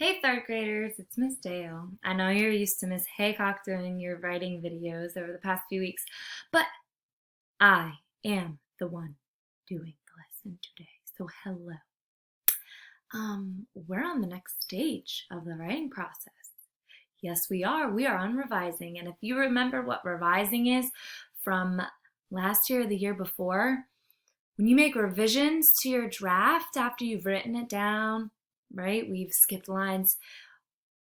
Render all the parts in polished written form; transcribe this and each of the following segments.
Hey third graders, it's Miss Dale. I know you're used to Miss Haycock doing your writing videos over the past few weeks, but I am the one doing the lesson today. So hello. We're on the next stage of the writing process. Yes, we are. We are on revising. And if you remember what revising is from last year or the year before, when you make revisions to your draft after you've written it down, right? We've skipped lines.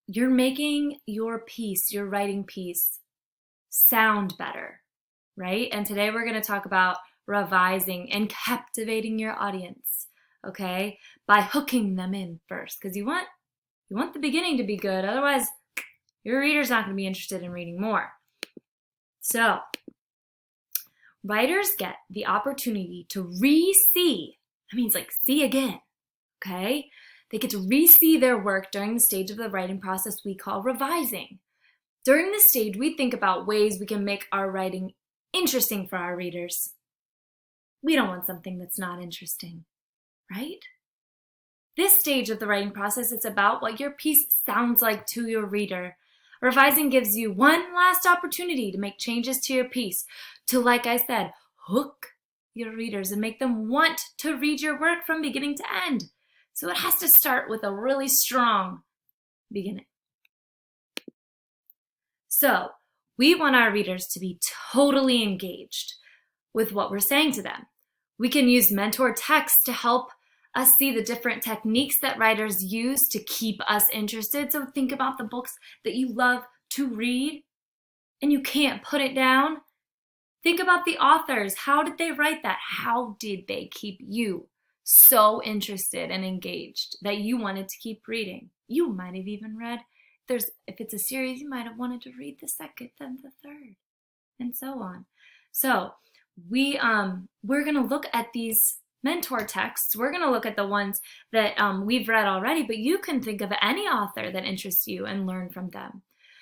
You're making your piece, your writing piece, sound better, right? And today we're going to talk about revising and captivating your audience, okay? By hooking them in first, because you want the beginning to be good. Otherwise, your reader's not going to be interested in reading more. So, writers get the opportunity to re-see. That means like see again, okay? They get to re-see their work during the stage of the writing process we call revising. During this stage, we think about ways we can make our writing interesting for our readers. We don't want something that's not interesting, right? This stage of the writing process is about what your piece sounds like to your reader. Revising gives you one last opportunity to make changes to your piece, to, like I said, hook your readers and make them want to read your work from beginning to end. So it has to start with a really strong beginning. So we want our readers to be totally engaged with what we're saying to them. We can use mentor text to help us see the different techniques that writers use to keep us interested. So think about the books that you love to read and you can't put it down. Think about the authors. How did they write that? How did they keep you so interested and engaged that you wanted to keep reading? You might have even read, if it's a series, you might have wanted to read the second, then the third, and so on. So we're going to look at these mentor texts. We're going to look at the ones that we've read already, but you can think of any author that interests you and learn from them.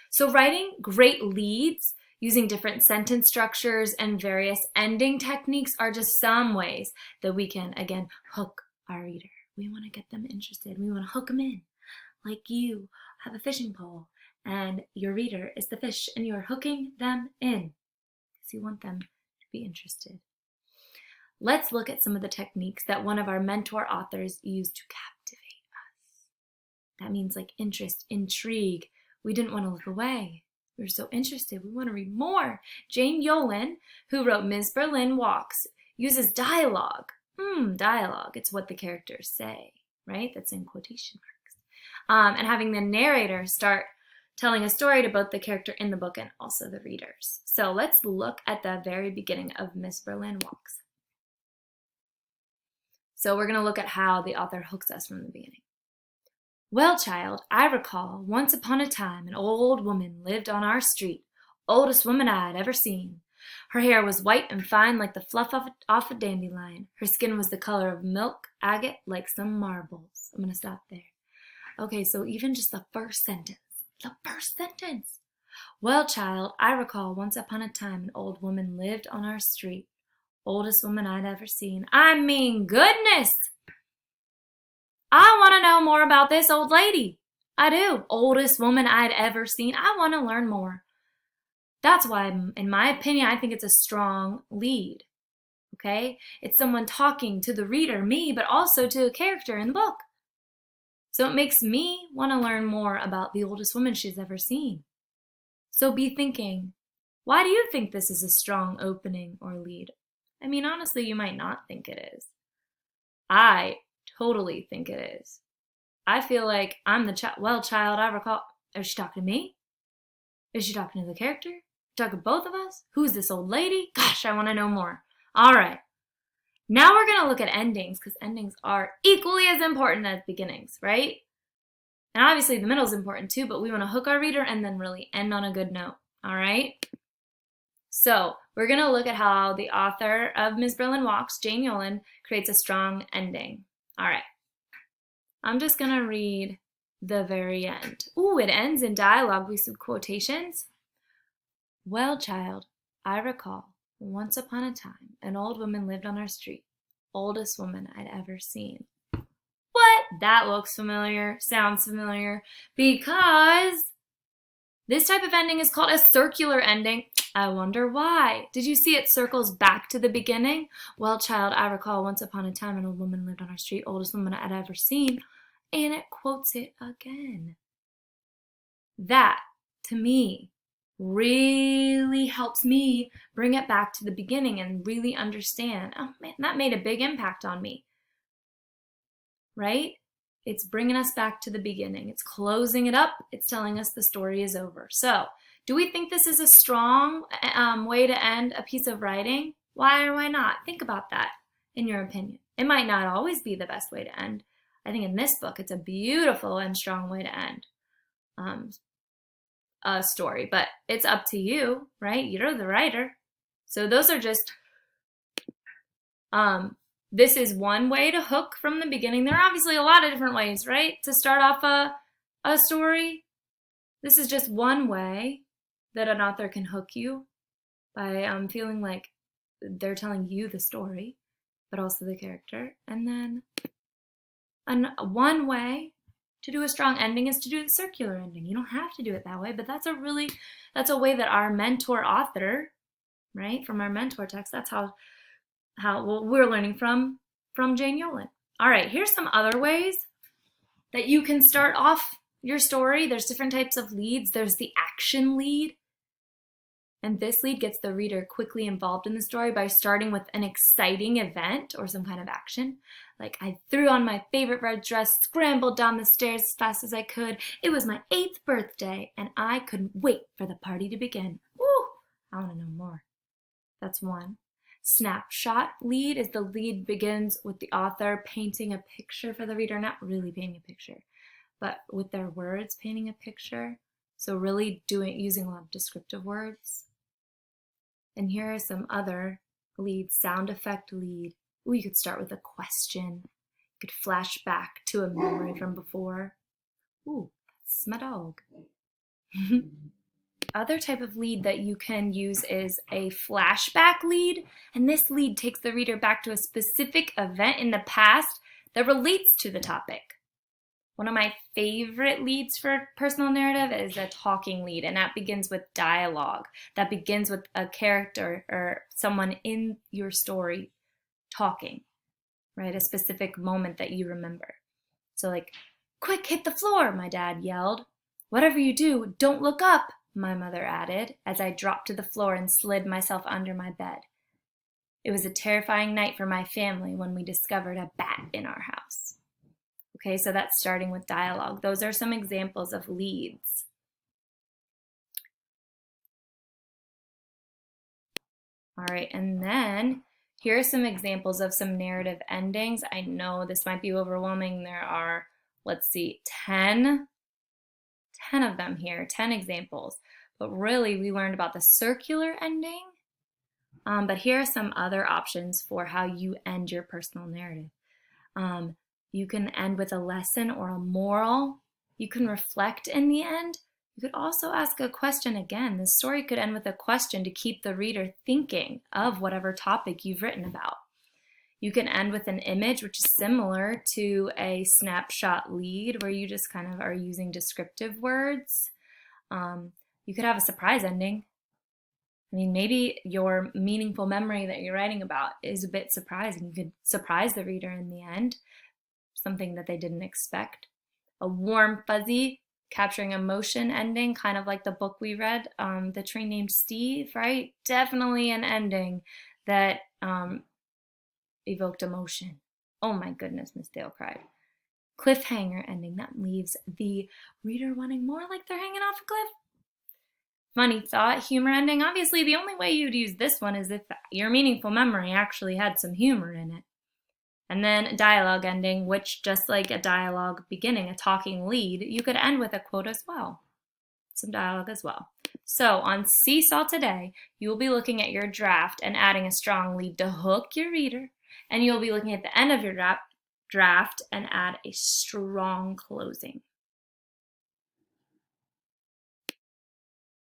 So writing great leads using different sentence structures and various ending techniques are just some ways that we can, again, hook our reader. We want to get them interested. We want to hook them in. Like you have a fishing pole and your reader is the fish and you're hooking them in because you want them to be interested. Let's look at some of the techniques that one of our mentor authors used to captivate us. That means like interest, intrigue. We didn't want to look away. We were so interested. We want to read more. Jane Yolen, who wrote Ms. Berlin Walks, uses dialogue. Dialogue. It's what the characters say, right? That's in quotation marks. And having the narrator start telling a story to both the character in the book and also the readers. So let's look at the very beginning of Ms. Berlin Walks. So we're going to look at how the author hooks us from the beginning. Well, child, I recall once upon a time an old woman lived on our street, oldest woman I had ever seen. Her hair was white and fine like the fluff off a dandelion. Her skin was the color of milk agate like some marbles. I'm going to stop there. Okay, so even just the first sentence. Well, child, I recall once upon a time an old woman lived on our street, oldest woman I'd ever seen. I mean, goodness! I want to know more about this old lady. I do. Oldest woman I'd ever seen. I want to learn more. That's why, in my opinion, I think it's a strong lead. Okay? It's someone talking to the reader, me, but also to a character in the book. So it makes me want to learn more about the oldest woman she's ever seen. So be thinking, why do you think this is a strong opening or lead? I mean, honestly, you might not think it is. I totally think it is. I feel like I'm the child, I recall. Is she talking to me? Is she talking to the character? Talking to both of us? Who's this old lady? Gosh, I want to know more. All right. Now we're going to look at endings because endings are equally as important as beginnings, right? And obviously the middle is important too, but we want to hook our reader and then really end on a good note, all right? So we're going to look at how the author of Ms. Berlin Walks, Jane Yolen, creates a strong ending. All right. I'm just going to read the very end. Ooh, it ends in dialogue with some quotations. Well, child, I recall once upon a time, an old woman lived on our street, oldest woman I'd ever seen. What? That looks familiar, sounds familiar, because this type of ending is called a circular ending. I wonder why. Did you see it circles back to the beginning? Well, child, I recall once upon a time an old woman lived on our street, oldest woman I'd ever seen, and it quotes it again. That, to me, really helps me bring it back to the beginning and really understand, oh man, that made a big impact on me, right? It's bringing us back to the beginning. It's closing it up. It's telling us the story is over. So, do we think this is a strong way to end a piece of writing? Why or why not? Think about that in your opinion. It might not always be the best way to end. I think in this book, it's a beautiful and strong way to end a story, but it's up to you, right? You're the writer. So those are just, this is one way to hook from the beginning. There are obviously a lot of different ways, right? To start off a story. This is just one way that an author can hook you by feeling like they're telling you the story, but also the character. And then one way to do a strong ending is to do the circular ending. You don't have to do it that way, but that's a way that our mentor author, right, from our mentor text, that's how we're learning from Jane Yolen. All right, here's some other ways that you can start off your story. There's different types of leads. There's the action lead. And this lead gets the reader quickly involved in the story by starting with an exciting event or some kind of action. Like, I threw on my favorite red dress, scrambled down the stairs as fast as I could. It was my 8th birthday, and I couldn't wait for the party to begin. Woo! I want to know more. That's one. Snapshot lead is the lead begins with the author painting a picture for the reader, not really painting a picture, but with their words painting a picture. So really using a lot of descriptive words. And here are some other leads. Sound effect lead. Ooh, you could start with a question. You could flash back to a memory from before. Ooh, that's my dog. Other type of lead that you can use is a flashback lead. And this lead takes the reader back to a specific event in the past that relates to the topic. One of my favorite leads for personal narrative is a talking lead, and that begins with dialogue. That begins with a character or someone in your story talking, right? A specific moment that you remember. So like, quick, hit the floor, my dad yelled. Whatever you do, don't look up, my mother added, as I dropped to the floor and slid myself under my bed. It was a terrifying night for my family when we discovered a bat in our house. Okay, so that's starting with dialogue. Those are some examples of leads. All right, and then here are some examples of some narrative endings. I know this might be overwhelming. There are, let's see, 10 of them here, 10 examples. But really, we learned about the circular ending. But here are some other options for how you end your personal narrative. You can end with a lesson or a moral. You can reflect in the end. You could also ask a question again. The story could end with a question to keep the reader thinking of whatever topic you've written about. You can end with an image, which is similar to a snapshot lead, where you just kind of are using descriptive words. You could have a surprise ending. I mean, maybe your meaningful memory that you're writing about is a bit surprising. You could surprise the reader in the end, something that they didn't expect. A warm, fuzzy, capturing emotion ending, kind of like the book we read, The Tree Named Steve, right? Definitely an ending that evoked emotion. Oh my goodness, Miss Dale cried. Cliffhanger ending, that leaves the reader wanting more, like they're hanging off a cliff. Funny thought, humor ending. Obviously, the only way you'd use this one is if your meaningful memory actually had some humor in it. And then dialogue ending, which just like a dialogue beginning, a talking lead, you could end with a quote as well. Some dialogue as well. So on Seesaw today, you will be looking at your draft and adding a strong lead to hook your reader. And you'll be looking at the end of your draft and add a strong closing.